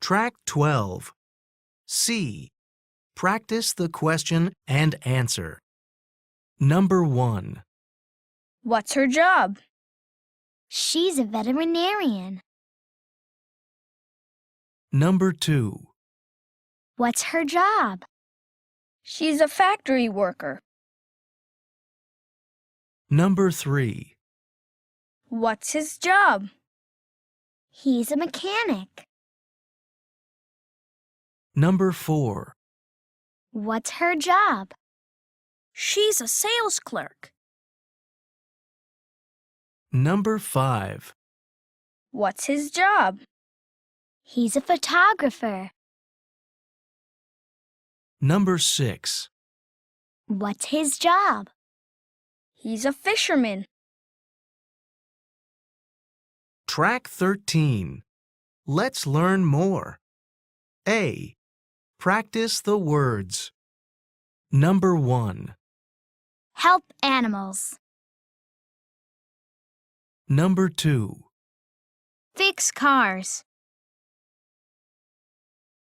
Track 12. C. Practice the question and answer. Number 1. What's her job? She's a veterinarian. Number 2. What's her job? She's a factory worker. Number 3. What's his job? He's a mechanic. Number 4. What's her job? She's a sales clerk. Number 5. What's his job? He's a photographer. Number 6. What's his job? He's a fisherman. Track 13. Let's learn more. A. Practice the words. Number 1. Help animals. Number 2. Fix cars.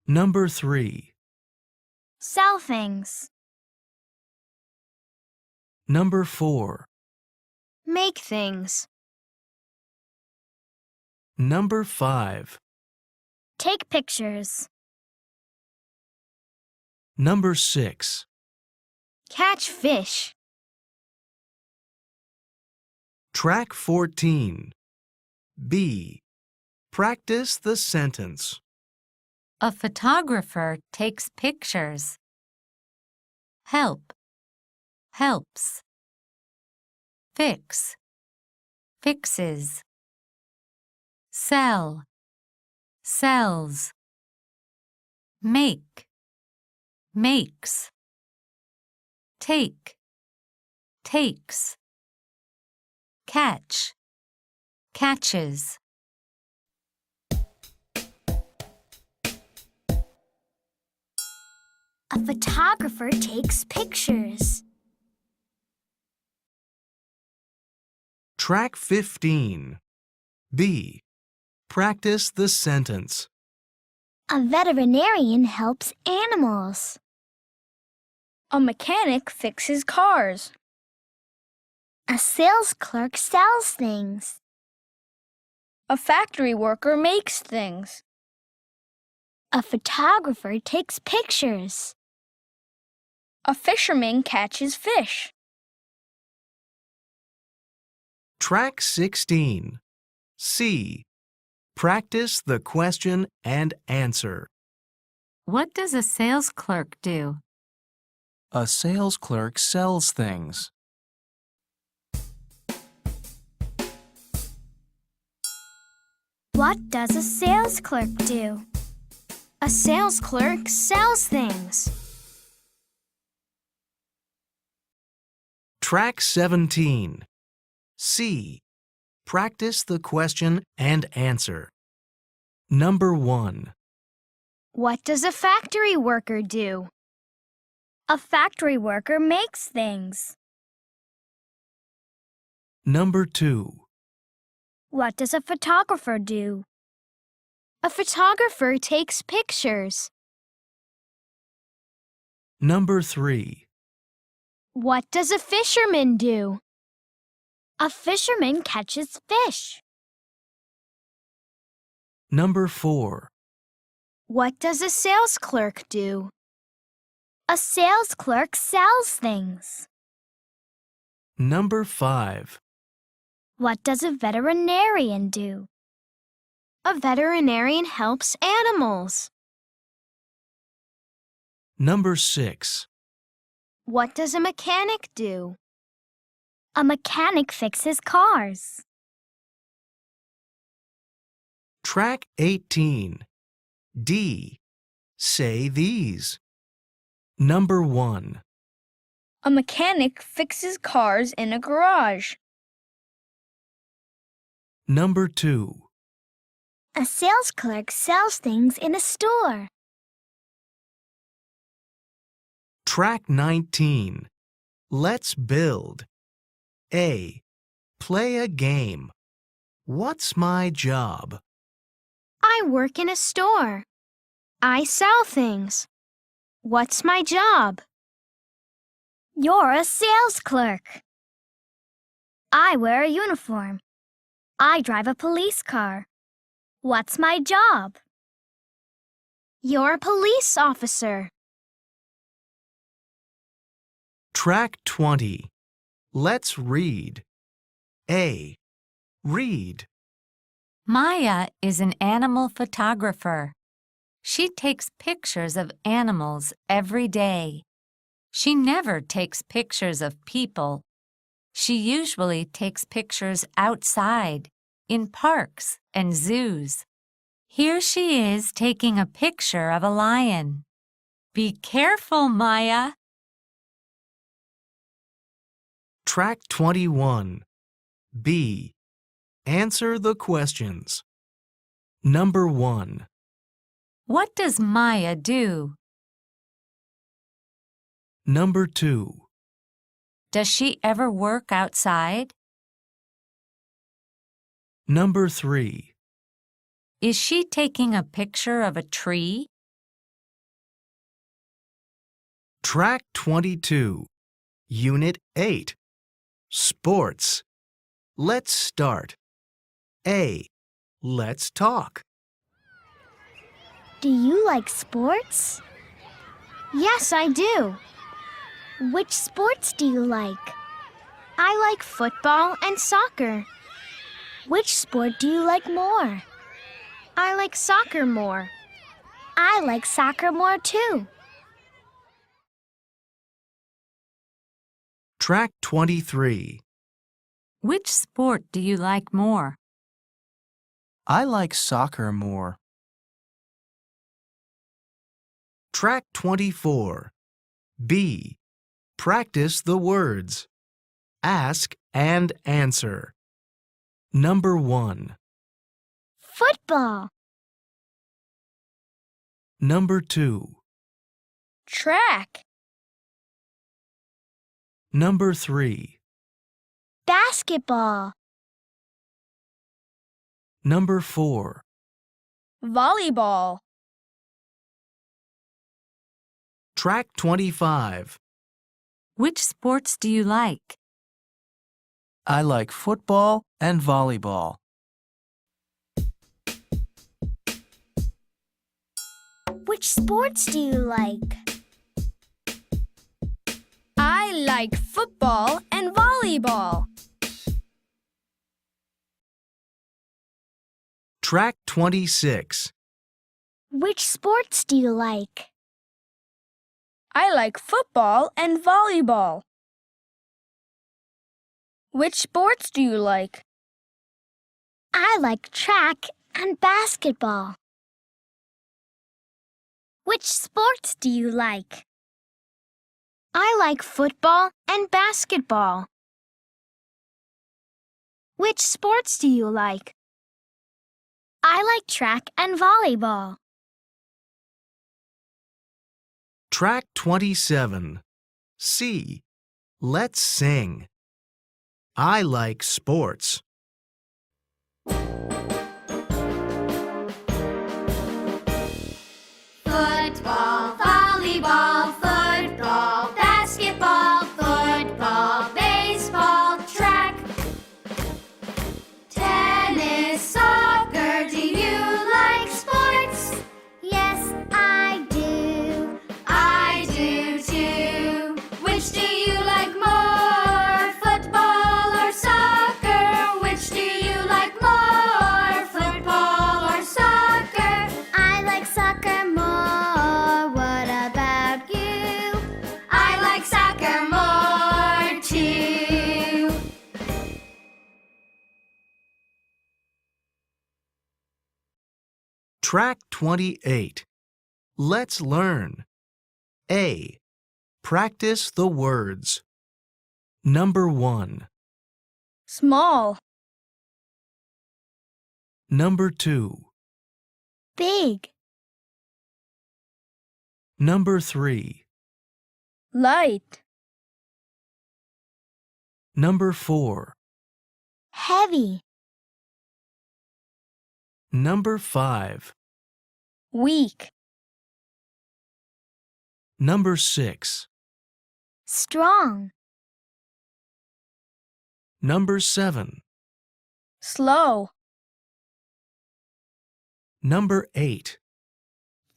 Number 3. Sell things. Number 4. Make things. Number 5. Take pictures. Number 6. Catch fish. Track 14. B. Practice the sentence. A photographer takes pictures. Help, helps. Fix, fixes. Sell, sells. Make, makes. Take, takes. Catch, catches. A photographer takes pictures. Track 15. B. Practice the sentence. A veterinarian helps animals. A mechanic fixes cars. A sales clerk sells things. A factory worker makes things. A photographer takes pictures. A fisherman catches fish. Track 16. C. Practice the question and answer. What does a sales clerk do? A sales clerk sells things. What does a sales clerk do? A sales clerk sells things. Track 17. C. Practice the question and answer. Number 1. What does a factory worker do? A factory worker makes things. Number 2. What does a photographer do? A photographer takes pictures. Number 3. What does a fisherman do? A fisherman catches fish. Number 4. What does a sales clerk do? A sales clerk sells things. Number 5. What does a veterinarian do? A veterinarian helps animals. Number 6. What does a mechanic do? A mechanic fixes cars. Track 18. D. Say these. Number 1. A mechanic fixes cars in a garage. Number 2. A sales clerk sells things in a store. Track 19. Let's build. A. Play a game. What's my job? I work in a store. I sell things. What's my job? You're a sales clerk. I wear a uniform. I drive a police car. What's my job? You're a police officer. Track 20. Let's read. A. Read. Maya is an animal photographer. She takes pictures of animals every day. She never takes pictures of people. She usually takes pictures outside, in parks and zoos. Here she is taking a picture of a lion. Be careful, Maya. Track 21. B. Answer the questions. Number 1. What does Maya do? Number 2. Does she ever work outside? Number 3. Is she taking a picture of a tree? Track 22. Unit 8. Sports. Let's start. A. Let's talk. Do you like sports? Yes, I do. Which sports do you like? I like football and soccer. Which sport do you like more? I like soccer more. I like soccer more too. Track 23. Which sport do you like more? I like soccer more. Track 24. B. Practice the words. Ask and answer. Number 1. Football. Number 2. Track. Number 3. Basketball. Number 4. Volleyball. Track 25. Which sports do you like? I like football and volleyball. Which sports do you like? I like football and volleyball. Track 26. Which sports do you like? I like football and volleyball. Which sports do you like? I like track and basketball. Which sports do you like? I like football and basketball. Which sports do you like? I like track and volleyball. Track 27. C. Let's sing. I like sports. Football, volleyball, football, basketball, football, baseball, track, tennis, soccer. Do you like sports? Yes, I do. I do too. Which do you like more, football or soccer? Which do you like more, football or soccer? I like soccer more. What about you? I like soccer more too. Track 28. Let's learn. A. Practice the words. Number 1. Small. Number 2. Big. Number 3. Light. Number 4. Heavy. Number 5. Weak. Number 6. Strong. Number 7. Slow. Number 8.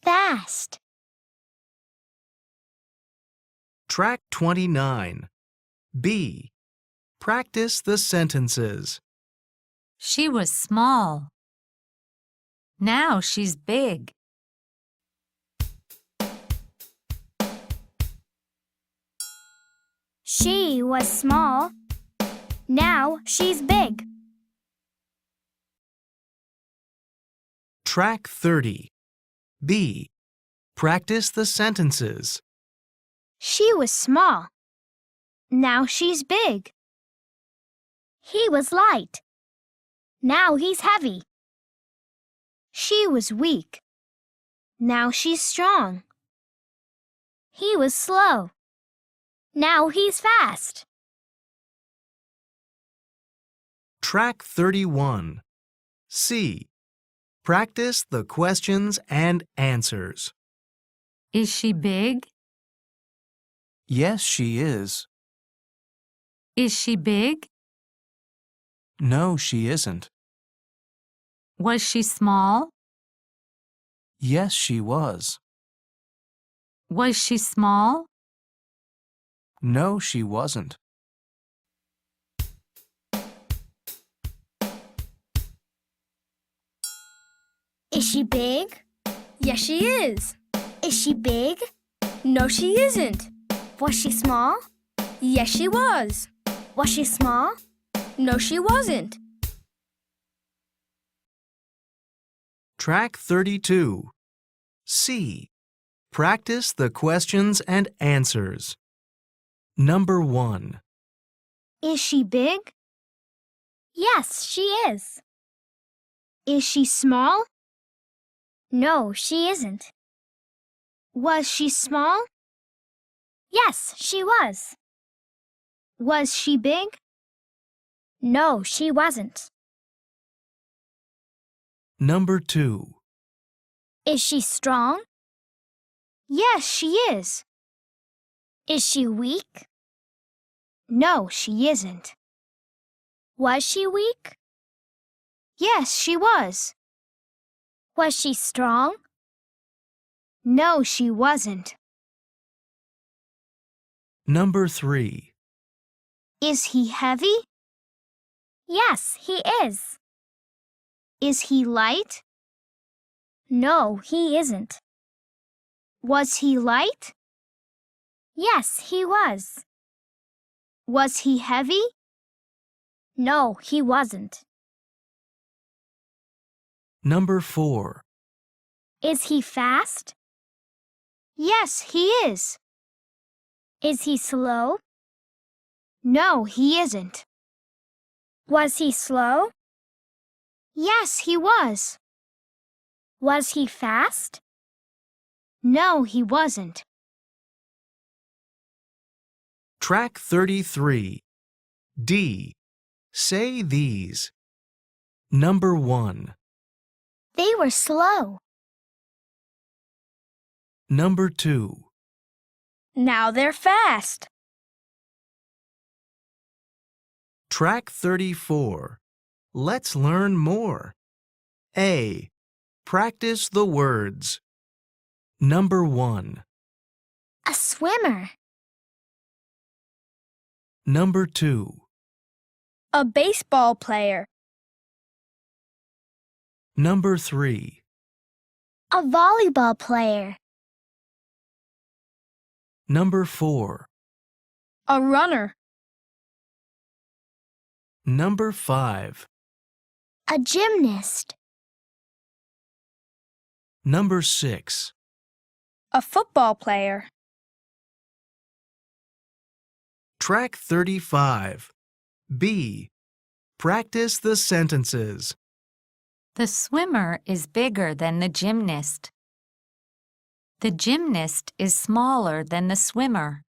Fast. Track 29. B. Practice the sentences. She was small. Now she's big. She was small. Now she's big. Track 30. B. Practice the sentences. She was small. Now she's big. He was light. Now he's heavy. She was weak. Now she's strong. He was slow. Now he's fast. Track 31. C. Practice the questions and answers. Is she big? Yes, she is. Is she big? No, she isn't. Was she small? Yes, she was. Was she small? No, she wasn't. Is she big? Yes, she is. Is she big? No, she isn't. Was she small? Yes, she was. Was she small? No, she wasn't. Track 32. C. Practice the questions and answers. Number 1. Is she big? Yes, she is. Is she small? No, she isn't. Was she small? Yes, she was. Was she big? No, she wasn't. Number 2. Is she strong? Yes, she is. Is she weak? No, she isn't. Was she weak? Yes, she was. Was she strong? No, she wasn't. Number 3. Is he heavy? Yes, he is. Is he light? No, he isn't. Was he light? Yes, he was. Was he heavy? No, he wasn't. Number 4. Is he fast? Yes, he is. Is he slow? No, he isn't. Was he slow? Yes, he was. Was he fast? No, he wasn't. Track 33. D. Say these. Number 1. They were slow. Number 2. Now they're fast. Track 34. Let's learn more. A. Practice the words. Number 1. A swimmer. Number 2. A baseball player. Number 3. A volleyball player. Number 4. A runner. Number 5. A gymnast. Number 6. A football player. Track 35. B. Practice the sentences. The swimmer is bigger than the gymnast. The gymnast is smaller than the swimmer.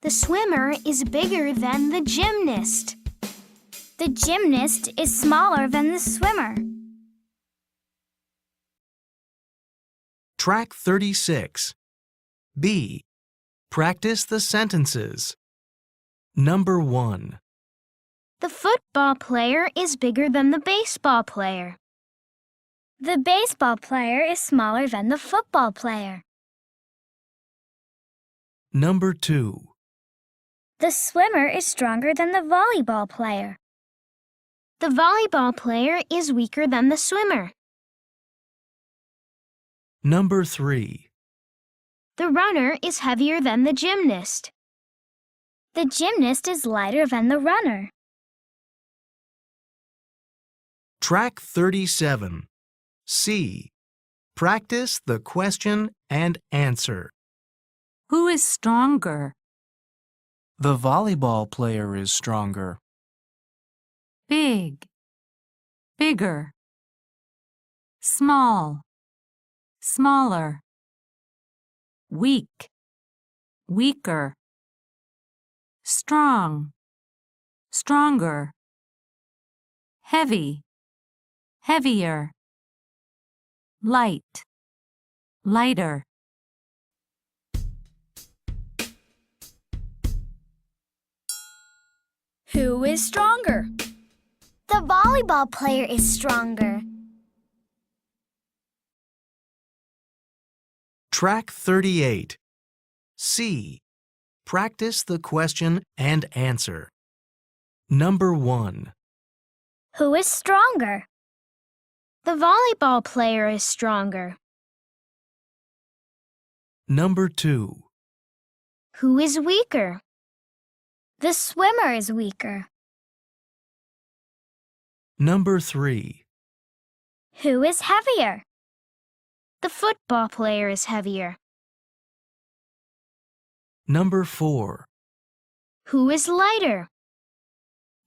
The swimmer is bigger than the gymnast. The gymnast is smaller than the swimmer. Track 36. B. Practice the sentences. Number 1. The football player is bigger than the baseball player. The baseball player is smaller than the football player. Number 2. The swimmer is stronger than the volleyball player. The volleyball player is weaker than the swimmer. Number 3. The runner is heavier than the gymnast. The gymnast is lighter than the runner. Track 37. C. Practice the question and answer. Who is stronger? The volleyball player is stronger. Big, bigger. Small, smaller. Weak, weaker. Strong, stronger. Heavy, heavier. Light, lighter. Who is stronger? The volleyball player is stronger. Track 38. C. Practice the question and answer. Number 1. Who is stronger? The volleyball player is stronger. Number 2. Who is weaker? The swimmer is weaker. Number 3. Who is heavier? The football player is heavier. Number 4. Who is lighter?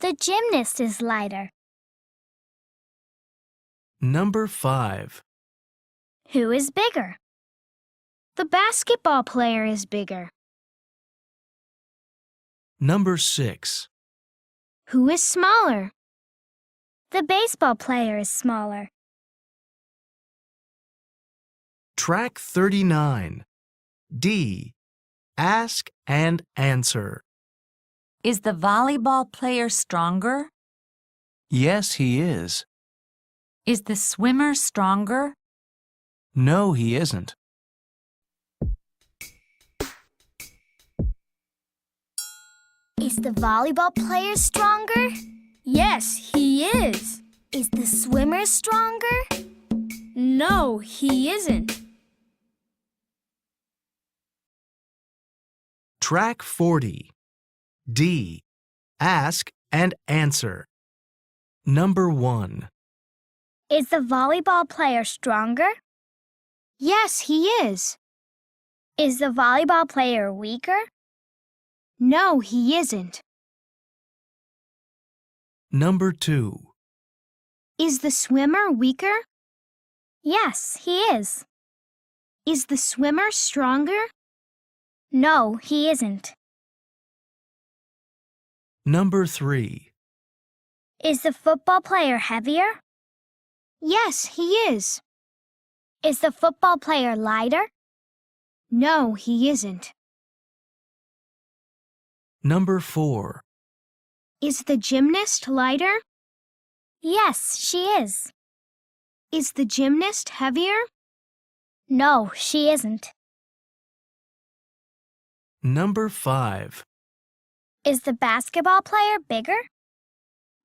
The gymnast is lighter. Number 5. Who is bigger? The basketball player is bigger. Number 6. Who is smaller? The baseball player is smaller. Track 39. D. Ask and answer. Is the volleyball player stronger? Yes, he is. Is the swimmer stronger? No, he isn't. Is the volleyball player stronger? Yes, he is. Is the swimmer stronger? No, he isn't. Track 40. D. Ask and answer. Number 1. Is the volleyball player stronger? Yes, he is. Is the volleyball player weaker? No, he isn't. Number 2. Is the swimmer weaker? Yes, he is. Is the swimmer stronger? No, he isn't. Number 3. Is the football player heavier? Yes, he is. Is the football player lighter? No, he isn't. Number 4. Is the gymnast lighter? Yes, she is. Is the gymnast heavier? No, she isn't. Number 5. Is the basketball player bigger?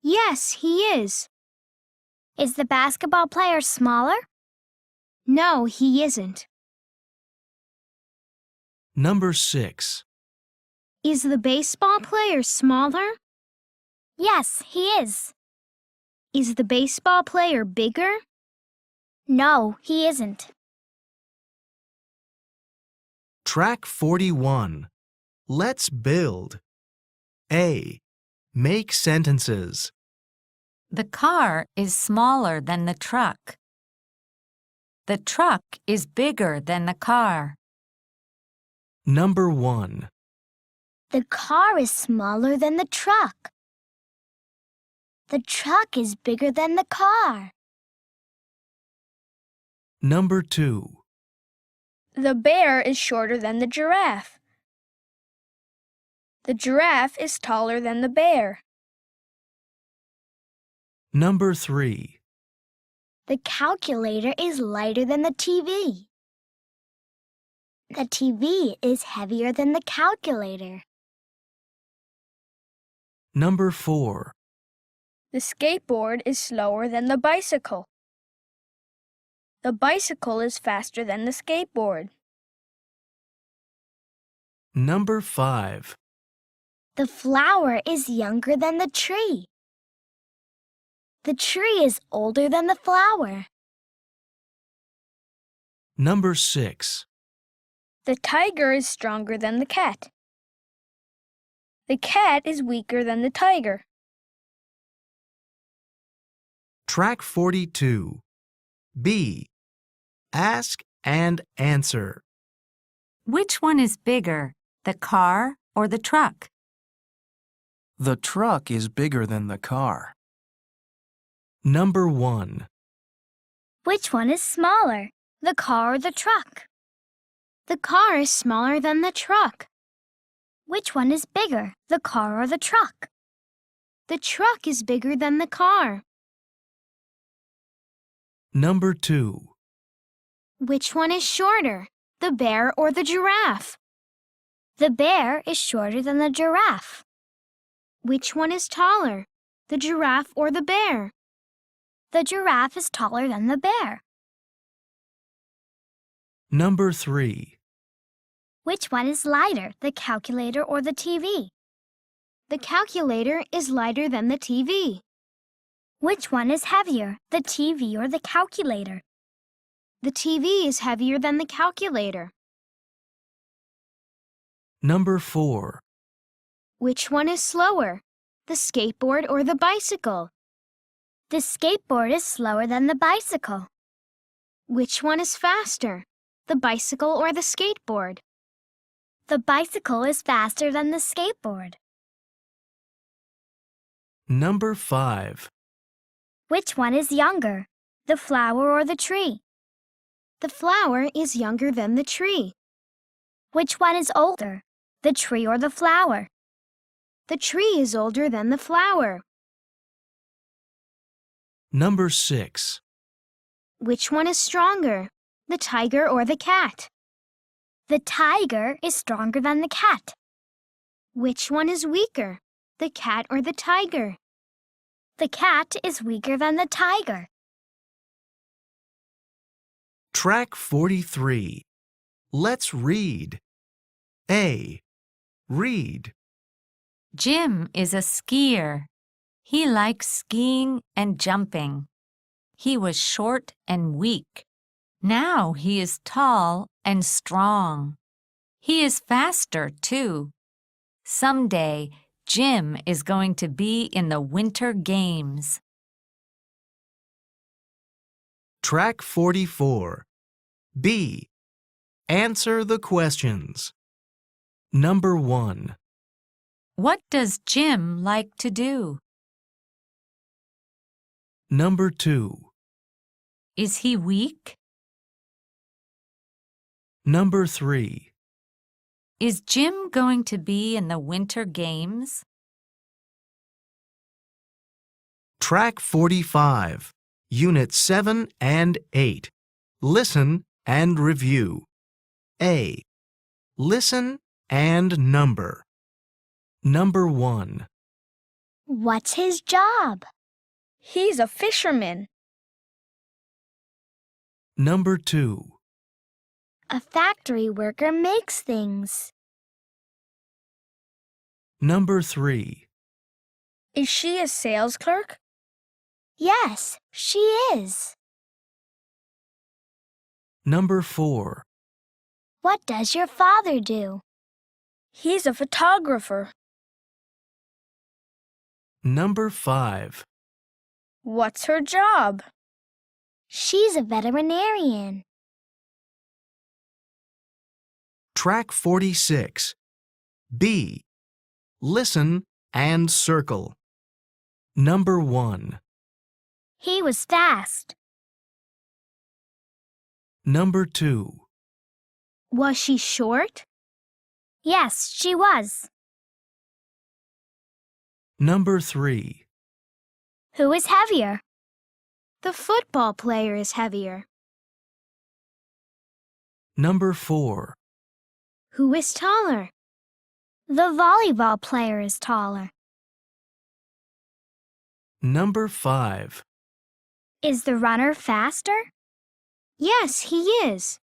Yes, he is. Is the basketball player smaller? No, he isn't. Number 6. Is the baseball player smaller? Yes, he is. Is the baseball player bigger? No, he isn't. Track 41. Let's build. A. Make sentences. The car is smaller than the truck. The truck is bigger than the car. Number 1. The car is smaller than the truck. The truck is bigger than the car. Number 2. The bear is shorter than the giraffe. The giraffe is taller than the bear. Number 3. The calculator is lighter than the TV. The TV is heavier than the calculator. Number 4. The skateboard is slower than the bicycle. The bicycle is faster than the skateboard. Number 5. The flower is younger than the tree. The tree is older than the flower. Number 6. The tiger is stronger than the cat. The cat is weaker than the tiger. Track 42. B. Ask and answer. Which one is bigger, the car or the truck? The truck is bigger than the car. Number 1. Which one is smaller, the car or the truck? The car is smaller than the truck. Which one is bigger, the car or the truck? The truck is bigger than the car. Number 2. Which one is shorter, the bear or the giraffe? The bear is shorter than the giraffe. Which one is taller, the giraffe or the bear? The giraffe is taller than the bear. Number 3. Which one is lighter, the calculator or the TV? The calculator is lighter than the TV. Which one is heavier, the TV or the calculator? The TV is heavier than the calculator. Number 4. Which one is slower, the skateboard or the bicycle? The skateboard is slower than the bicycle. Which one is faster, the bicycle or the skateboard? The bicycle is faster than the skateboard. Number 5. Which one is younger, the flower or the tree? The flower is younger than the tree. Which one is older, the tree or the flower? The tree is older than the flower. Number 6. Which one is stronger, the tiger or the cat? The tiger is stronger than the cat. Which one is weaker, the cat or the tiger? The cat is weaker than the tiger. Track 43. Let's read. A. Read. Jim is a skier. He likes skiing and jumping. He was short and weak. Now he is tall and strong. He is faster, too. Someday, Jim is going to be in the Winter Games. Track 44. B. Answer the questions. Number 1. What does Jim like to do? Number 2. Is he weak? Number 3. Is Jim going to be in the Winter Games? Track 45. Unit 7 and 8. Listen and review. A. Listen and number. Number 1. What's his job? He's a fisherman. Number 2. A factory worker makes things. Number 3. Is she a sales clerk? Yes, she is. Number 4. What does your father do? He's a photographer. Number 5. What's her job? She's a veterinarian. Track 46. B. Listen and circle. Number 1. He was fast. Number 2. Was she short? Yes, she was. Number 3. Who is heavier? The football player is heavier. Number 4. Who is taller? The volleyball player is taller. Number 5. Is the runner faster? Yes, he is.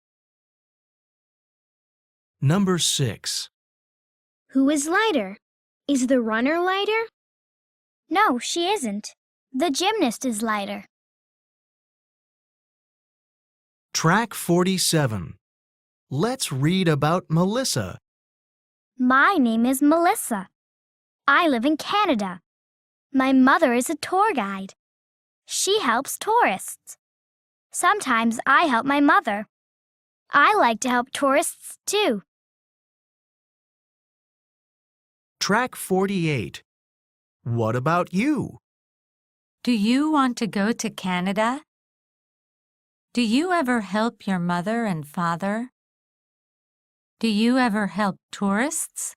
Number 6. Who is lighter? Is the runner lighter? No, she isn't. The gymnast is lighter. Track 47. Let's read about Melissa. My name is Melissa. I live in Canada. My mother is a tour guide. She helps tourists. Sometimes I help my mother. I like to help tourists too. Track 48. What about you? Do you want to go to Canada? Do you ever help your mother and father? Do you ever help tourists?